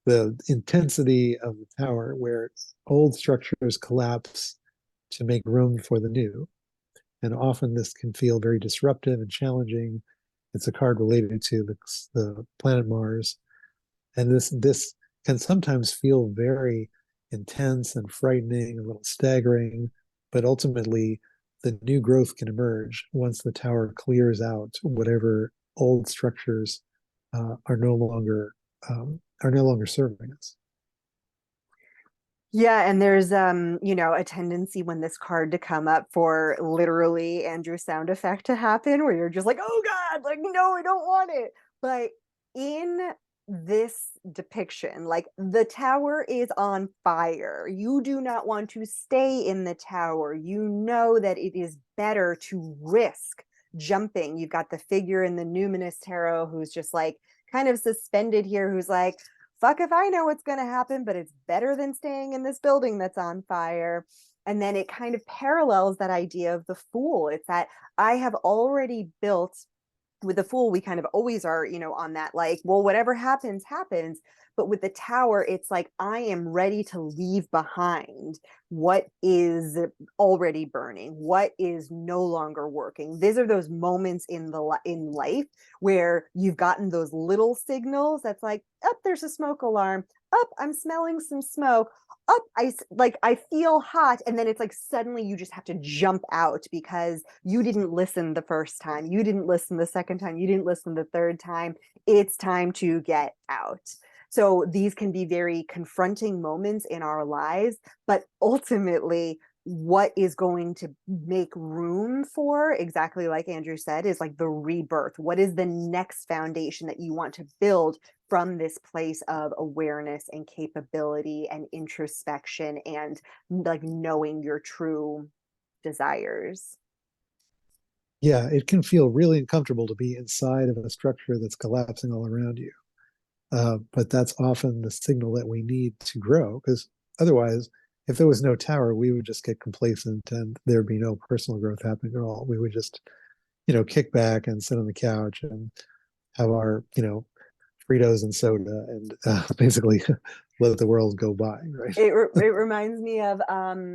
[SPEAKER 2] the intensity of the tower, where old structures collapse to make room for the new. And often this can feel very disruptive and challenging. It's a card related to the planet Mars. And this can sometimes feel very intense and frightening, a little staggering, but ultimately the new growth can emerge once the tower clears out whatever old structures are no longer serving us.
[SPEAKER 1] Yeah, and there's a tendency when this card to come up for literally Andrew's sound effect to happen, where you're just like, oh God, like, no, I don't want it. But in this depiction, like, the tower is on fire. You do not want to stay in the tower. You know that it is better to risk jumping. You've got the figure in the Numinous Tarot who's just like kind of suspended here, who's like, fuck if I know what's going to happen, but it's better than staying in this building that's on fire. And then it kind of parallels that idea of the Fool. It's that I have already built. With the Fool, we kind of always are, on that, like, well, whatever happens, happens. But with the Tower, it's like, I am ready to leave behind what is already burning, what is no longer working. These are those moments in life where you've gotten those little signals that's like, oh, there's a smoke alarm. Oh, I'm smelling some smoke. Oh, I feel hot. And then it's like suddenly you just have to jump out because you didn't listen the first time. You didn't listen the second time. You didn't listen the third time. It's time to get out. So these can be very confronting moments in our lives, but ultimately what is going to make room for, exactly like Andrew said, is like the rebirth. What is the next foundation that you want to build from this place of awareness and capability and introspection and like knowing your true desires?
[SPEAKER 2] Yeah, it can feel really uncomfortable to be inside of a structure that's collapsing all around you. But that's often the signal that we need to grow, because otherwise, if there was no tower, we would just get complacent and there'd be no personal growth happening at all. We would just, kick back and sit on the couch and have our, Fritos and soda and basically let the world go by, right?
[SPEAKER 1] It reminds me of I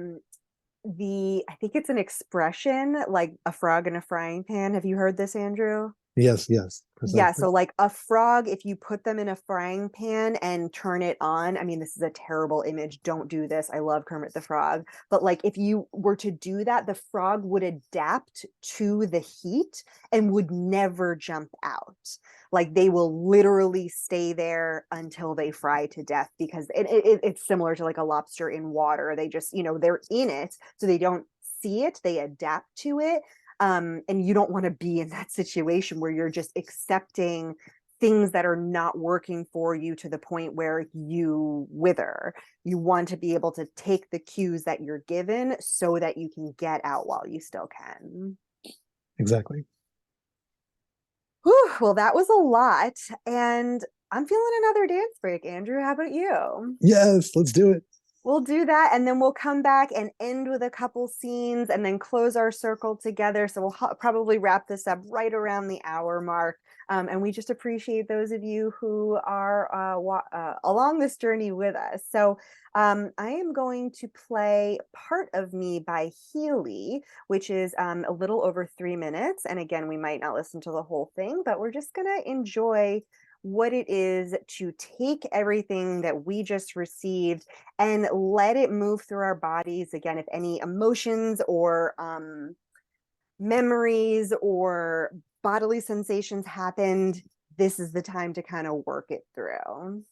[SPEAKER 1] think it's an expression like a frog in a frying pan. Have you heard this, Andrew?
[SPEAKER 2] Yes,
[SPEAKER 1] Yeah,
[SPEAKER 2] precisely.
[SPEAKER 1] so like a frog, if you put them in a frying pan and turn it on, I mean, this is a terrible image. Don't do this. I love Kermit the Frog. But like if you were to do that, the frog would adapt to the heat and would never jump out. Like they will literally stay there until they fry to death, because it's similar to like a lobster in water. They just, they're in it, so they don't see it, they adapt to it. And you don't want to be in that situation where you're just accepting things that are not working for you to the point where you wither. You want to be able to take the cues that you're given so that you can get out while you still can.
[SPEAKER 2] Exactly.
[SPEAKER 1] Whew, well, that was a lot. And I'm feeling another dance break. Andrew, how about you?
[SPEAKER 2] Yes, let's do it.
[SPEAKER 1] We'll do that, and then we'll come back and end with a couple scenes and then close our circle together. So we'll probably wrap this up right around the hour mark. And we just appreciate those of you who are along this journey with us. So I am going to play Part of Me by Healy, which is a little over 3 minutes. And again, we might not listen to the whole thing, but we're just going to enjoy what it is to take everything that we just received and let it move through our bodies. Again, if any emotions or memories or bodily sensations happened, this is the time to kind of work it through.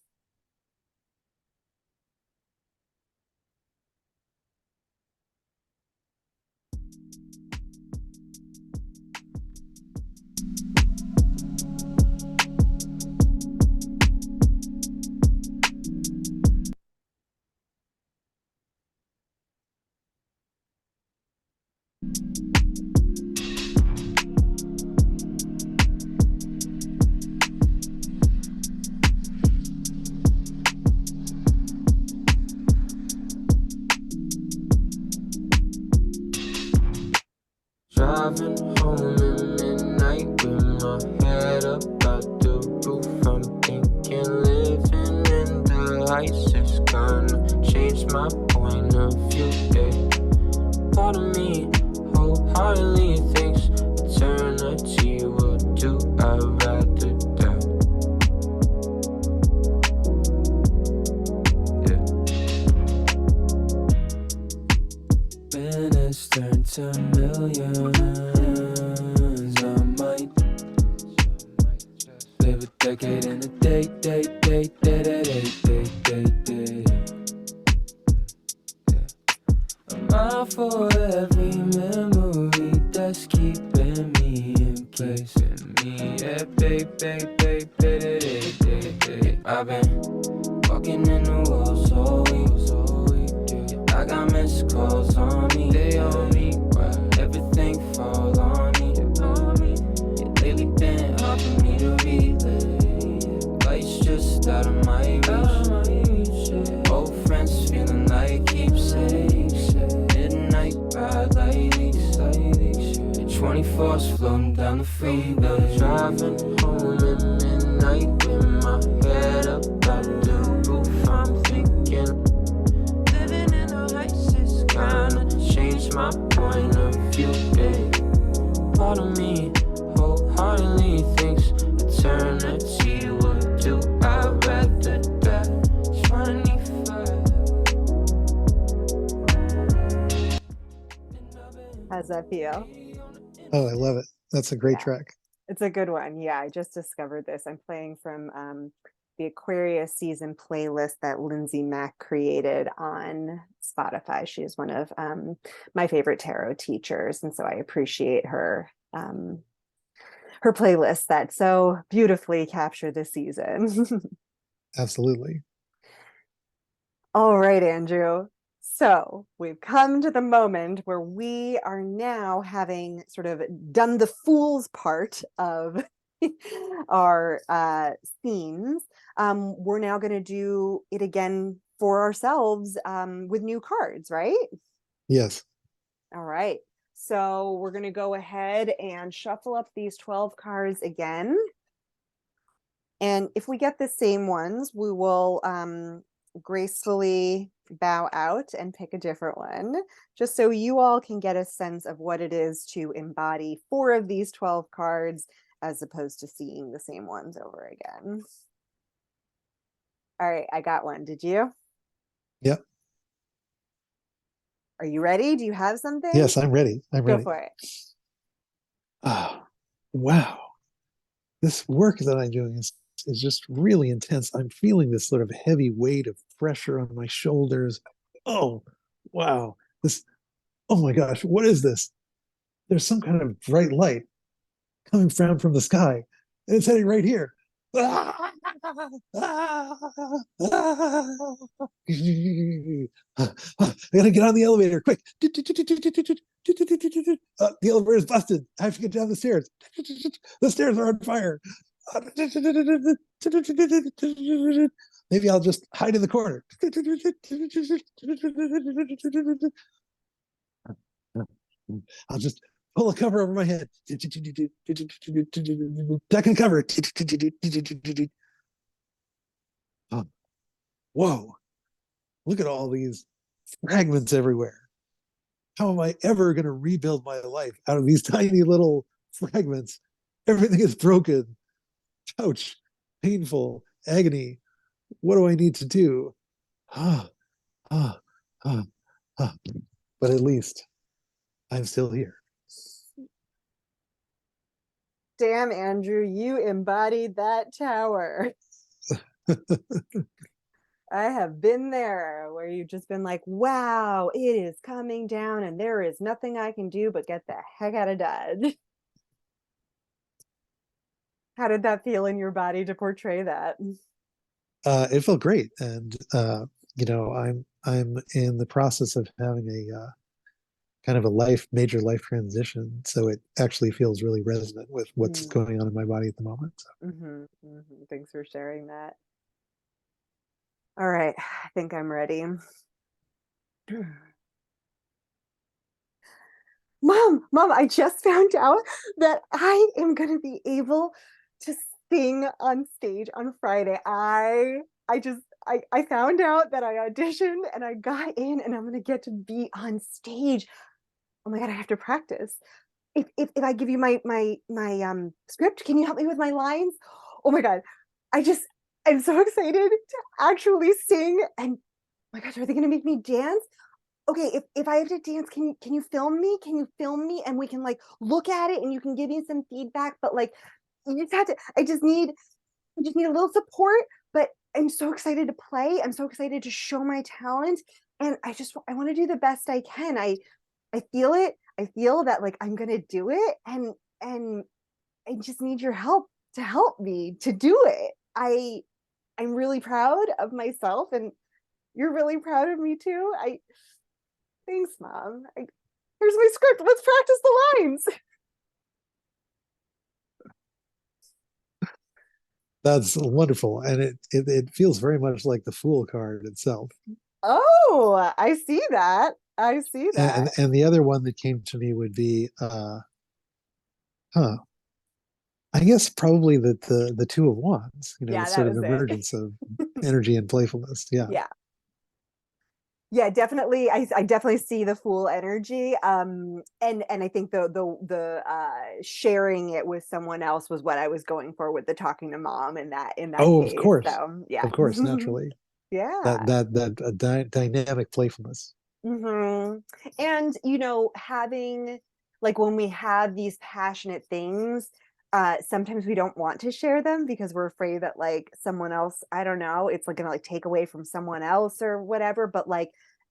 [SPEAKER 4] Driving home in midnight with my head up out the roof. I'm thinking living in the heights is gonna change my point of view. Yeah. Part of me wholeheartedly thinks eternity will do. I'd rather die. Yeah. Minutes turn to millions. I might live a decade in a day. Yeah. I'm out for every memory that's keeping me in place. Yeah, baby. I've been walking in the walls all week. Yeah. I got missed calls on me. They on me. Everything fall on me. Yeah, lately been hard for me to relay. Life's just out of my reach. Old friends feeling like keepsakes. Midnight ride like leaks. 24's floating down the freeway. Driving home at midnight with my head up out the roof. I'm thinking living in the heights is gonna change my point of view. Yeah. Part of me wholeheartedly thinks eternity will do. I'd rather die 25.
[SPEAKER 1] How's that feel?
[SPEAKER 2] Oh, I love it. That's a great
[SPEAKER 1] Yeah.
[SPEAKER 2] track.
[SPEAKER 1] It's a good one. Yeah, I just discovered this. I'm playing from the Aquarius season playlist that Lindsay Mack created on Spotify. She is one of my favorite tarot teachers, and so I appreciate her her playlists that so beautifully capture the season.
[SPEAKER 2] Absolutely.
[SPEAKER 1] All right, Andrew. So we've come to the moment where we are now having sort of done the fool's part of our scenes. We're now going to do it again for ourselves with new cards, right?
[SPEAKER 2] Yes.
[SPEAKER 1] All right. So we're going to go ahead and shuffle up these 12 cards again. And if we get the same ones, we will gracefully bow out and pick a different one, just so you all can get a sense of what it is to embody 4 of these 12 cards as opposed to seeing the same ones over again. All right, I got one. Did you?
[SPEAKER 2] Yep.
[SPEAKER 1] Are you ready? Do you have something?
[SPEAKER 2] Yes, I'm ready. I'm
[SPEAKER 1] Go
[SPEAKER 2] ready.
[SPEAKER 1] for it.
[SPEAKER 2] Oh, wow. This work that I'm doing is just really intense. I'm feeling this sort of heavy weight of pressure on my shoulders. Oh, wow. Oh my gosh, what is this? There's some kind of bright light coming from the sky, and it's heading right here. I gotta get on the elevator quick. The elevator is busted. I have to get down the stairs. The stairs are on fire. Maybe I'll just hide in the corner. I'll just pull a cover over my head. Duck and cover. Oh, whoa, look at all these fragments everywhere. How am I ever going to rebuild my life out of these tiny little fragments? Everything is broken. Ouch, painful, agony. What do I need to do? Ah, ah, ah, ah. But at least I'm still here.
[SPEAKER 1] Damn, Andrew, you embodied that tower. I have been there where you've just been like, wow, it is coming down and there is nothing I can do but get the heck out of Dodge. How did that feel in your body to portray that?
[SPEAKER 2] It felt great. And, I'm in the process of having a kind of a major life transition. So it actually feels really resonant with what's going on in my body at the moment. So.
[SPEAKER 1] Thanks for sharing that. All right, I think I'm ready. Mom, I just found out that I am going to be able to sing on stage on Friday. I found out that I auditioned and I got in and I'm going to get to be on stage. Oh my God, I have to practice. If I give you my script, can you help me with my lines? Oh my God, I'm so excited to actually sing. And oh my gosh, are they going to make me dance? Okay, if I have to dance, can you film me? Can you film me and we can like look at it and you can give me some feedback? But like, you just have to. I just need a little support. But I'm so excited to play. I'm so excited to show my talent, and I want to do the best I can. I feel it. I feel that like I'm gonna do it, and I just need your help to help me to do it. I'm really proud of myself, and you're really proud of me too. Thanks, Mom. Here's my script. Let's practice the lines.
[SPEAKER 2] That's wonderful. And it feels very much like the Fool card itself.
[SPEAKER 1] Oh, I see that. I see that.
[SPEAKER 2] And the other one that came to me would be I guess probably the Two of Wands,
[SPEAKER 1] Yeah,
[SPEAKER 2] sort
[SPEAKER 1] that
[SPEAKER 2] of
[SPEAKER 1] was it.
[SPEAKER 2] emergence of energy and playfulness. Yeah.
[SPEAKER 1] Yeah, definitely. I definitely see the Fool energy. And I think the sharing it with someone else was what I was going for with the talking to Mom in that
[SPEAKER 2] Oh,
[SPEAKER 1] case.
[SPEAKER 2] of course.
[SPEAKER 1] So yeah.
[SPEAKER 2] Of course, naturally.
[SPEAKER 1] Yeah.
[SPEAKER 2] That dynamic playfulness.
[SPEAKER 1] And having like when we have these passionate things, sometimes we don't want to share them because we're afraid that like someone else, I don't know, it's like gonna like take away from someone else or whatever, but like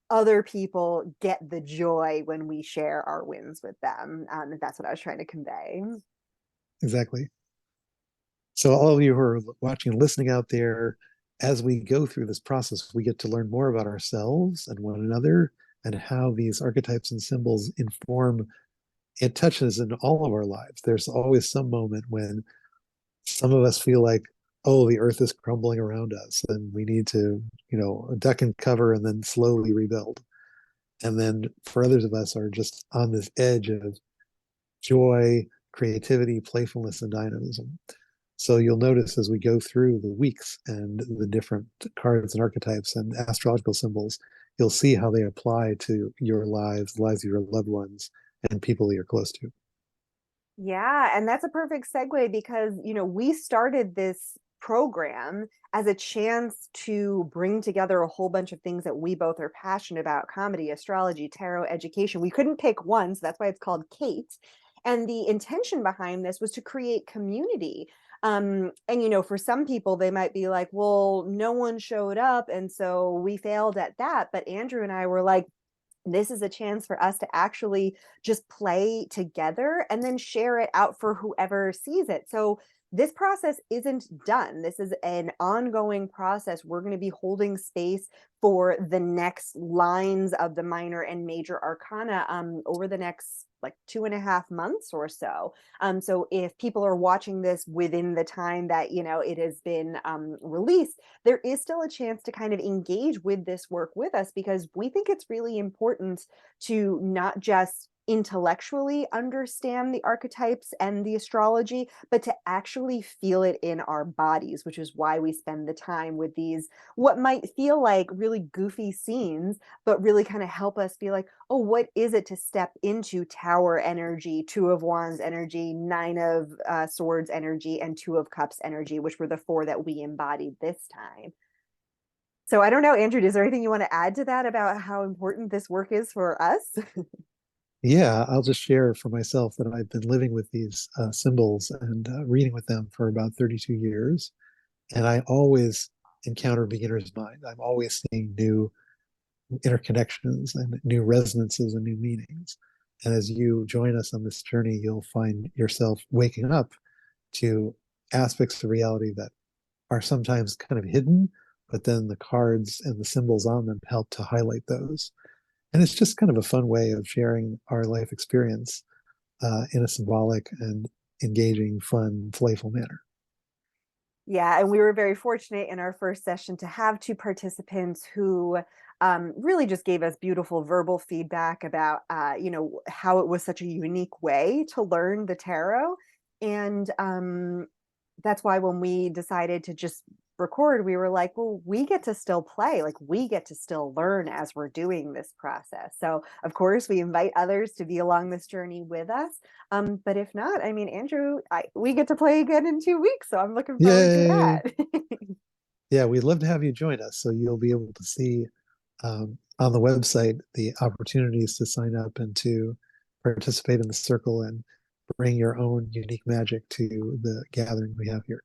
[SPEAKER 1] other people get the joy when we share our wins with them. That's what I was trying to convey.
[SPEAKER 2] Exactly. So all of you who are watching and listening out there, as we go through this process, we get to learn more about ourselves and one another and how these archetypes and symbols inform and touches in all of our lives. There's always some moment when some of us feel like, oh, the earth is crumbling around us and we need to, duck and cover and then slowly rebuild. And then for others of us are just on this edge of joy, creativity, playfulness, and dynamism. So you'll notice as we go through the weeks and the different cards and archetypes and astrological symbols, you'll see how they apply to your lives, the lives of your loved ones, and people that you're close to.
[SPEAKER 1] Yeah, and that's a perfect segue because, we started this program as a chance to bring together a whole bunch of things that we both are passionate about: comedy, astrology, tarot, education. We couldn't pick one, so that's why it's called CATE. And the intention behind this was to create community. And for some people they might be like, well, no one showed up and so we failed at that. But Andrew and I were like, this is a chance for us to actually just play together and then share it out for whoever sees it. So this process isn't done. This is an ongoing process. We're going to be holding space for the next lines of the minor and major arcana over the next like 2.5 months or so. So if people are watching this within the time that, you know, it has been released, there is still a chance to kind of engage with this work with us, because we think it's really important to not just intellectually understand the archetypes and the astrology, but to actually feel it in our bodies, which is why we spend the time with these, what might feel like really goofy scenes, but really kind of help us be like, oh, what is it to step into Tower energy, Two of Wands energy, Nine of Swords energy, and Two of Cups energy, which were the 4 that we embodied this time. So I don't know, Andrew, is there anything you want to add to that about how important this work is for us?
[SPEAKER 2] Yeah, I'll just share for myself that I've been living with these symbols and reading with them for about 32 years. And I always encounter beginner's mind. I'm always seeing new interconnections and new resonances and new meanings. And as you join us on this journey, you'll find yourself waking up to aspects of reality that are sometimes kind of hidden, but then the cards and the symbols on them help to highlight those. And it's just kind of a fun way of sharing our life experience in a symbolic and engaging, fun, playful manner.
[SPEAKER 1] Yeah, and we were very fortunate in our first session to have 2 participants who really just gave us beautiful verbal feedback about, you know, how it was such a unique way to learn the tarot. And that's why when we decided to just record, we were like, well, we get to still play, like we get to still learn as we're doing this process. So of course we invite others to be along this journey with us. But if not, I mean, Andrew, we get to play again in 2 weeks, so I'm looking forward to
[SPEAKER 2] Yay!
[SPEAKER 1] that.
[SPEAKER 2] Yeah, we'd love to have you join us. So you'll be able to see on the website the opportunities to sign up and to participate in the circle and bring your own unique magic to the gathering we have here.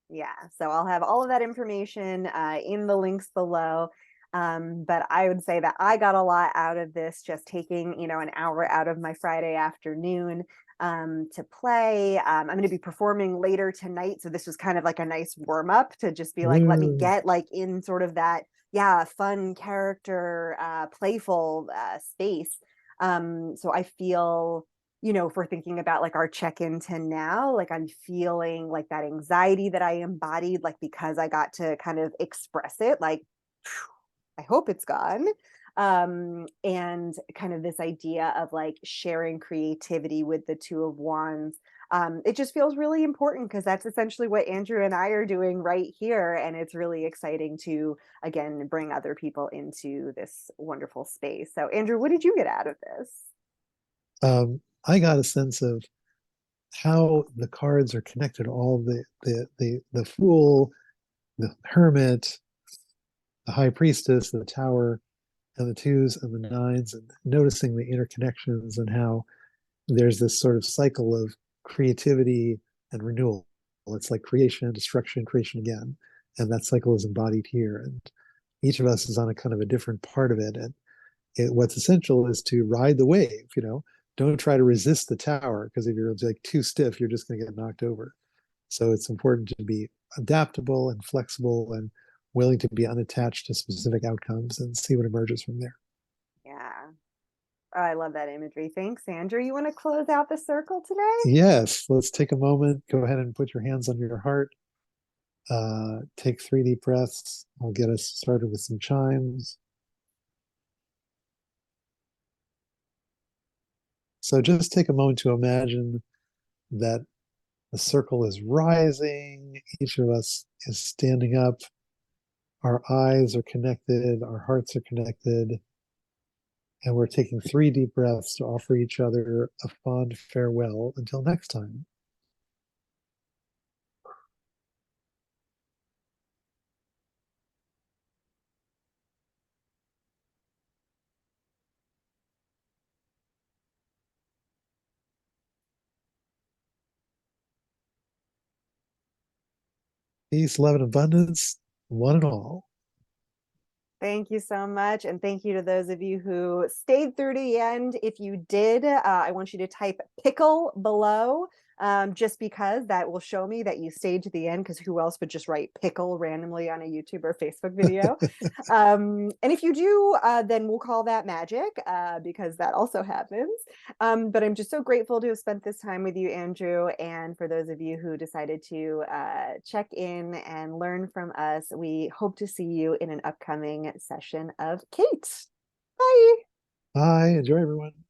[SPEAKER 1] Yeah, so I'll have all of that information in the links below. But I would say that I got a lot out of this, just taking, you know, an hour out of my Friday afternoon to play. I'm going to be performing later tonight, so this was kind of like a nice warm up to just be like, let me
[SPEAKER 2] Woo.
[SPEAKER 1] get like in sort of that, yeah, fun character, playful space. So I feel, you know, if we're thinking about like our check-in to now, like I'm feeling like that anxiety that I embodied, like because I got to kind of express it, like I hope it's gone. And kind of this idea of like sharing creativity with the Two of Wands. It just feels really important because that's essentially what Andrew and I are doing right here. And it's really exciting to, again, bring other people into this wonderful space. So, Andrew, what did you get out of this?
[SPEAKER 2] I got a sense of how the cards are connected. All the Fool, the Hermit, the High Priestess, the Tower, and the 2s and the 9s, and noticing the interconnections and how there's this sort of cycle of creativity and renewal. It's like creation, destruction, creation again. And that cycle is embodied here. And each of us is on a kind of a different part of it. And what's essential is to ride the wave, you know, don't try to resist the tower, because if you're like too stiff, you're just going to get knocked over. So it's important to be adaptable and flexible and willing to be unattached to specific outcomes and see what emerges from there.
[SPEAKER 1] Yeah. Oh, I love that imagery. Thanks, Andrew. You want to close out the circle today?
[SPEAKER 2] Yes, let's take a moment. Go ahead and put your hands on your heart. Take 3 deep breaths. I'll get us started with some chimes. So just take a moment to imagine that the circle is rising. Each of us is standing up. Our eyes are connected. Our hearts are connected. And we're taking 3 deep breaths to offer each other a fond farewell until next time. Peace, love, and abundance, one and all.
[SPEAKER 1] Thank you so much. And thank you to those of you who stayed through to the end. If you did, I want you to type pickle below just because that will show me that you stayed to the end, because who else would just write pickle randomly on a YouTube or Facebook video? And if you do, then we'll call that magic, because that also happens. But I'm just so grateful to have spent this time with you, Andrew. And for those of you who decided to check in and learn from us, we hope to see you in an upcoming session of CATE. Bye.
[SPEAKER 2] Bye. Enjoy, everyone.